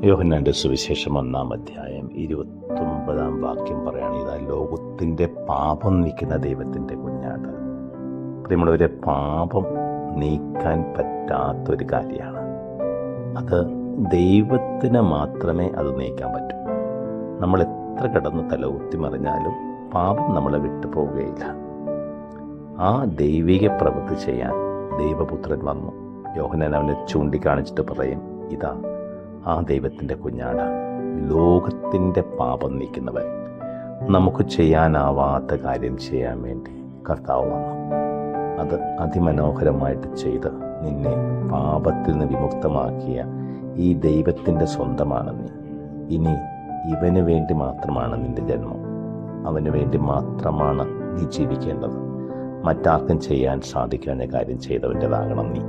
യോഹന്നാന്റെ സുവിശേഷം 1-ാം അധ്യായം 29-ാം വാക്യം പറയുകയാണ്, ഇതാ ലോകത്തിൻ്റെ പാപം നീക്കുന്ന ദൈവത്തിൻ്റെ കുഞ്ഞാട്. പ്രിയമുള്ളവരെ, പാപം നീക്കാൻ പറ്റാത്തൊരു കാര്യമാണ്. അത് ദൈവത്തിന് മാത്രമേ അത് നീക്കാൻ പറ്റൂ. നമ്മൾ എത്ര കിടന്ന് തലകുത്തി മറിഞ്ഞാലും പാപം നമ്മളെ വിട്ടു പോവുകയില്ല. ആ ദൈവിക പ്രവൃത്തി ചെയ്യാൻ ദൈവപുത്രൻ വന്നു. യോഹന്നാൻ അവനെ ചൂണ്ടിക്കാണിച്ചിട്ട് പറയും, ഇതാ ആ ദൈവത്തിൻ്റെ കുഞ്ഞാട്, ലോകത്തിൻ്റെ പാപം നീക്കുന്നവൻ. നമുക്ക് ചെയ്യാനാവാത്ത കാര്യം ചെയ്യാൻ വേണ്ടി കർത്താവ് വന്നു. അത് അതിമനോഹരമായിട്ട് ചെയ്ത് നിന്നെ പാപത്തിൽ നിന്ന് വിമുക്തമാക്കിയ ഈ ദൈവത്തിൻ്റെ സ്വന്തമാണ് നീ. ഇനി ഇവന് വേണ്ടി മാത്രമാണ് നിൻ്റെ ജന്മം. അവന് വേണ്ടി മാത്രമാണ് നീ ജീവിക്കേണ്ടത്. മറ്റാർക്കും ചെയ്യാൻ സാധിക്കാത്ത കാര്യം ചെയ്തവൻ്റെതാകണം നീ.